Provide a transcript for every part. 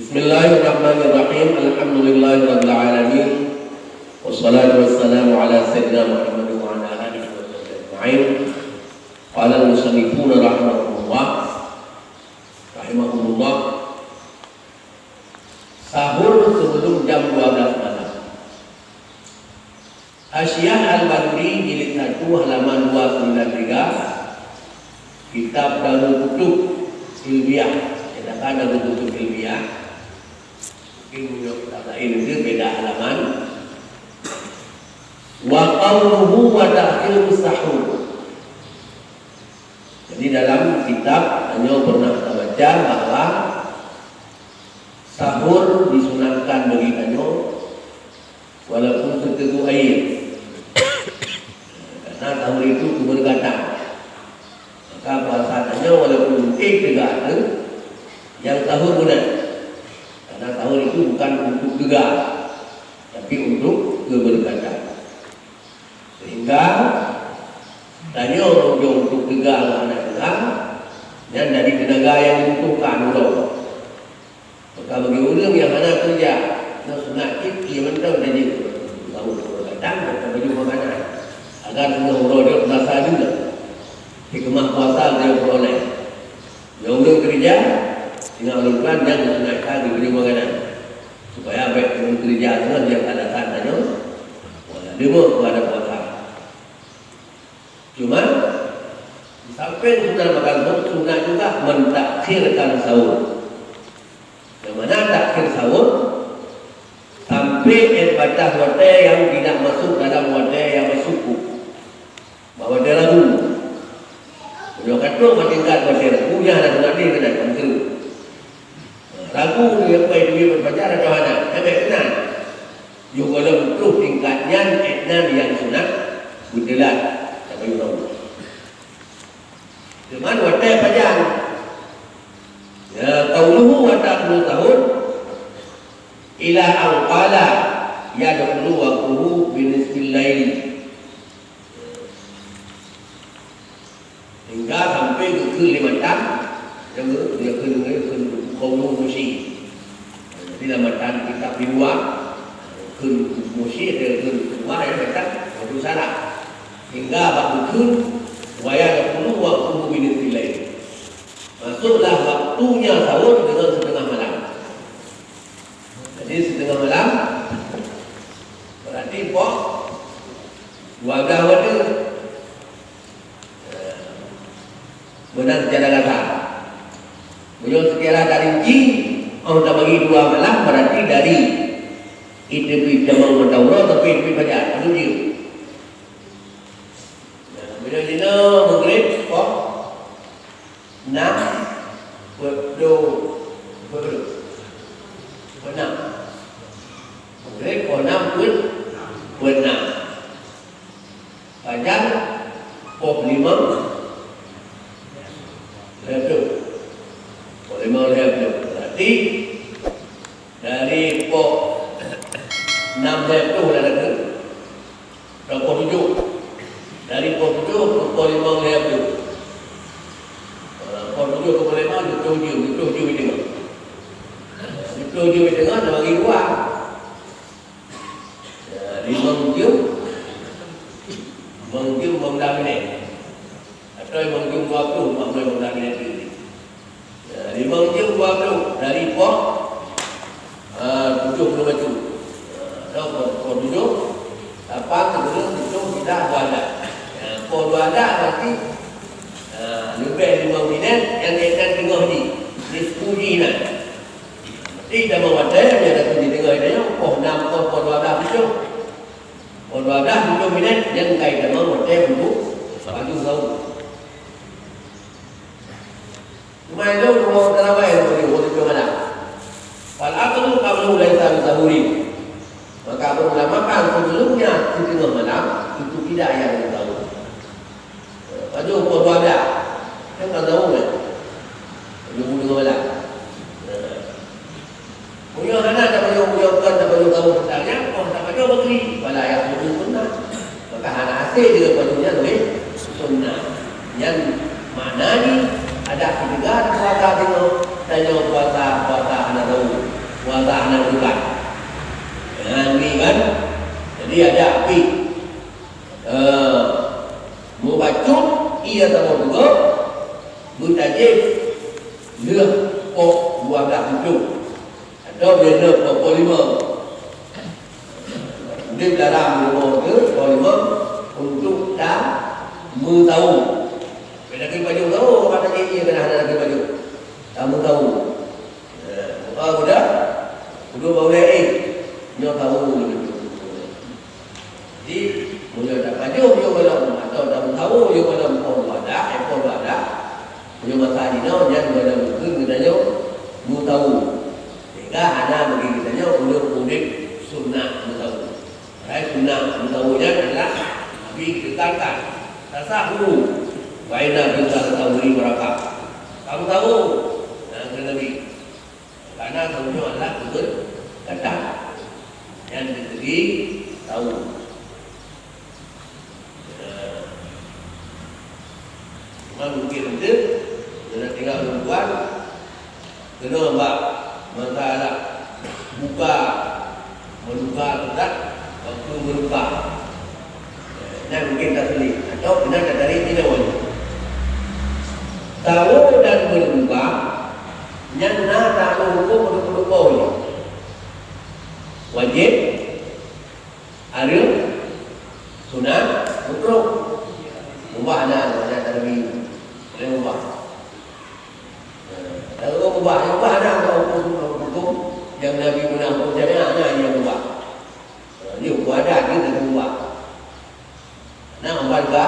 Bismillahirrahmanirrahim. Alhamdulillahirabbil alamin. Wassalatu wassalamu ala sayyidina Muhammad wa ala alihi wa sahbihi ajma'in. Qala al-musannifuna rahimahumullah. Sahur sebelum jam 12 malam. Asyiah Al-Badri jilid 1 halaman 293. Kitab Darul Kutub Ilmiah. Katakan Darul Kutub Ilmiah. Mungkin kitab lain itu beda halaman. Wa qawluhu wa ta'khirus sahur. Jadi dalam kitab hanya pernah kita baca bahwa sahur disunahkan bagi kanyo walaupun seteguk air. Karena sahur itu keberkatan. Maka bahasanya walaupun tegak yang sahur benar. Karena sahur itu bukan untuk gegar, tapi untuk keberkatan. Sehingga tanya orang untuk gegar anak-anak dan dari tenaga yang dibutuhkan untuk. Maka bagi orang yang ada kerja, nak sunat ia mentau jadi sahur keberkatan dan baju makanan agar semua orang dia merasa juga hikmah puasa dia peroleh. Yang orang kerja tinggal lupakan yang sunatkan diberi makanan supaya baik orang kerja itu dia ada tandanya dia mau ada puasa. Cuma sampai sudah makan sunat juga mentakhirkan sahur. Yang mana takhir sahur sampai batas waktu yang tidak masuk dalam waktu yang masuk bahawa dia lagu. Dia kata bertingkat waktu lagu yang ada sunat dia kena tentu. Lagu dia apa itu berbaca atau mana? Ada kenal. Juga ada betul tingkatnya etnan yang sunat budelat. Cuman waktu panjang. Ya qauluhu wa ta'khirus sahur ila al-qala yadkhulu waqtuhu bi nisfil lail. Hingga sampai ke 5 jam dia ke qauluhu musi. Jadi dalam kitab dibuat ke musi dia ke rumah yang baca waktu salat. Hingga waktu waya dulu waktu minit nilai. Masuklah waktunya sahur dengan setengah malam. Jadi setengah malam berarti pok warga wadah benar secara kasar. Beliau sekira dari Ji orang bagi 2 malam berarti dari itu jam mendawra tapi itu banyak itu dia. Bila dina maghrib kok 6 benar. Maghrib kok 6 benar. Fajar kok 5 lebih. Kok 5 lebih. Berarti dari kok 6 lebih sudah ada. Berapa 7? Dari pukul 7 ke pukul 5 lebih. Pukul 7 ke pukul 5 itu 7 tengah. Itu 7 tengah dah bagi 2. 5 jam 15 minit. Atau 5 jam 20 15 minit ini. 5 jam 20 dari pukul 7 km. Pukul 7 dapat kemudian itu tidak ada. Kalau ada berarti lebih 5 minit yang akan tengah ni diskusi nak. Tidak memadai dia ada di tengah ini. Oh 6 kalau 12 itu. Kalau 12 minit yang kait dengan hotel untuk baju sahur. Cuma itu kalau kenapa yang boleh mana? Kalau aku kamu mulai sahuri. Maka berulamakan sebelumnya di tengah malam itu tidak yang tahu. Baju pukul 12 kan tak tahu kan? Baju tengah malam. Punya anak tak baju kan tak baju tahu tentangnya, tak baju begini. Wala yang baju sunnah. Maka anak asing juga bajunya sunnah. Yang mana ni ada 3 puasa tengok tanya puasa anak tahu. puasa anak bulan. Ini kan, jadi ada api. Membacut ia tahu juga, bertajik dia kok 12 hidup atau dia nak pokok 5. Dia dalam rumah ke pokok 5 untuk dah tahu. Bila kita baju tahu, kata dia kena ada lagi baju. Kamu tahu. Kalau udah boleh nyo tahu. Jadi mulai tak baju dia kalau atau tak tahu dia kalau pun ada, ekor ada. Dia masa ini nyo jangan ada mungkin kita nyo mau tahu. Sehingga anak bagi kita nyo unik sunnah mau tahu. Sunnah mau tahu adalah Nabi ditekankan tasahu baina kita tahu berapa. Kamu tahu kata Nabi. Karena tahunya adalah betul kata yang diberi tahu. Cuma mungkin itu kita tinggal perempuan kena mbak masalah buka tidak waktu berbuka. Nah mungkin tak sulit atau benar dari tidak wajib. Tahu dan berbuka nyana tahu hukum berbuka wajib ada sunat makruh mubah ada terlebih boleh mubah. Kalau mubah ada hukum yang Nabi menanggung jamiah yang mubah. Ini hukum ada kita mubah. Nah membaca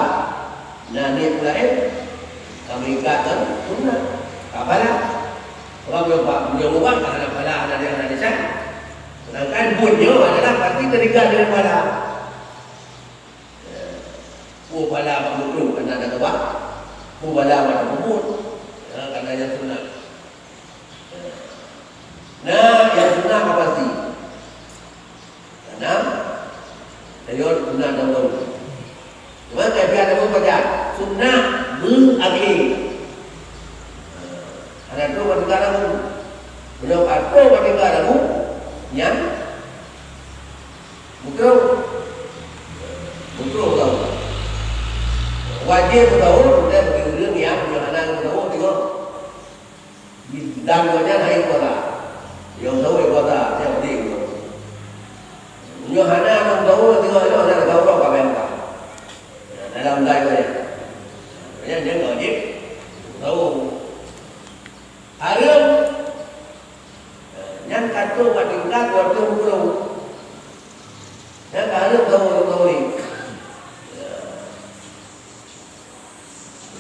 niat lain kami katakan sunat. Apalah orang yang mubah karena pada ada yang ada desa. Sedangkan bunyo adalah pasti terikat dengan pada. Pada makruh karena ada kebak. Pada makruh karena yang sunat. Nah, yang sunnah apa sih? Karena ayat sunnah dahulu. Cuma biar ada baca sunnah berakhir. Karena itu ketika kamu belum apa ketika kamu yang mukro tahu. Wajib tahu kita begitu yang anak tahu juga. Dan banyak hari kuala. Yang tahu kuala siapa dia. Yang anak tahu juga ada tahu apa mereka. Dalam daya. Yang dia wajib tahu. Haram. Yang kata wadingkat waktu mukro. Yang haram tahu ni.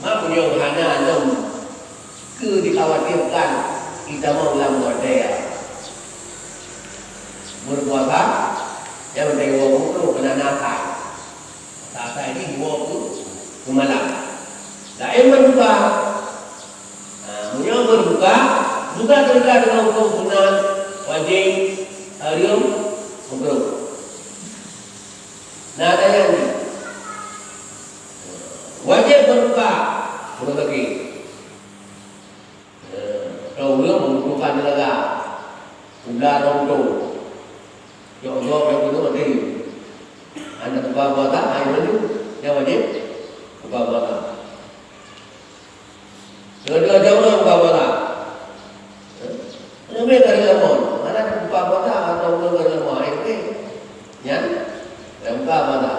Punya hana dong ke dikhawatirkan kita mau lamun daya berpuasa yang menjadi wong itu kena nakal tak ini wong itu kemalam lain berbuka punya berbuka juga terikat dengan hukum sunat wajib haram makruh. Nah ada yang ini wajib berbuka sudah lagi. Kalau membutuhkan tenaga, udah ronto, jauh-jauh yang itu nanti, anda buka puasa, air itu, yang wajib buka puasa. Dua-dua jauh buka puasa. Lebih dari lemon, mana buka puasa atau belum dari lemon air ini, yang buka puasa.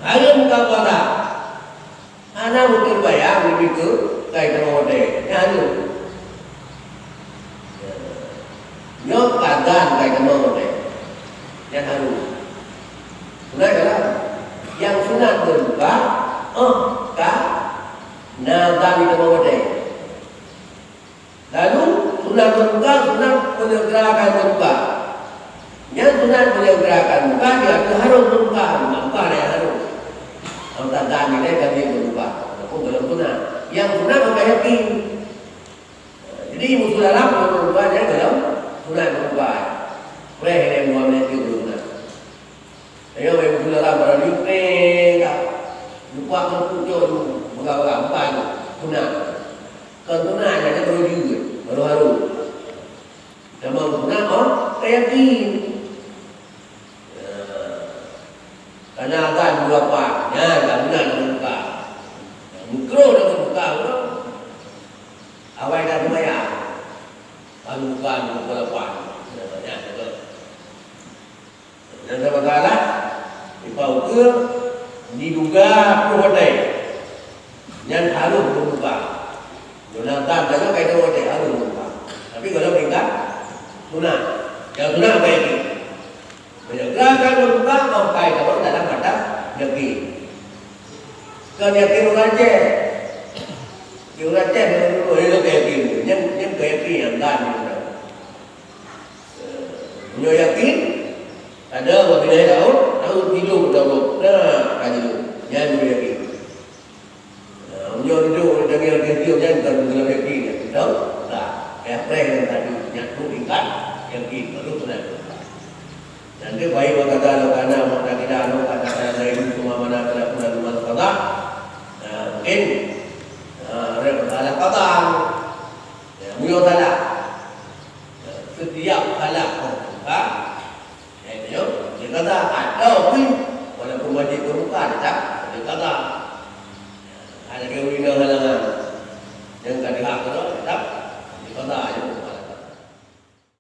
Ayo buka puasa. Anak mungkin bayar begitu kayak kemode, ayo. Nyok kadan kayak kemode, yang harus. Sunat kan? Yang sunat berbuka, nadan di kemode. Lalu sunat berbuka, sunat penyegerakan berbuka. Yang sunat penyegerakan berbuka dia harus berbuka, buka dia harus. Antara dan ini kami berubah. Aku belum pernah. Yang pernah maka yakin. Jadi ibu sudah lama berubah dia belum pernah berubah. Boleh yang muamlah itu berubah. Ayo ibu sudah lama berubah. Lupa terpucuk berapa itu pernah. Kan pernah ada baru juga baru. yakin. Karena akan dua pak, ya, tak benar buka. Mikro dah buka, awal dah maya, kalau bukan buka lepas, banyak betul. Dan sebagainya, dipau ke diduga promoter yang harus membuka. Jonathan tanya kayak promoter harus membuka. Tapi kalau tinggal sunat, yang sunat apa ini? Menjaga membuka mau kayak kalau dalam kata yakin. Kan yakin orang je, orang je dulu itu yakin, yang yakin yang kan. Punya yakin. Ada apabila tahu hidup dalam kajian yang yakin. Menjadi hidup dengan yakin jangan dengan yakin. Tahu tak? Apa yang tadi nyatu ikat yakin baru benar. Nanti baik berkata karena kita kata dari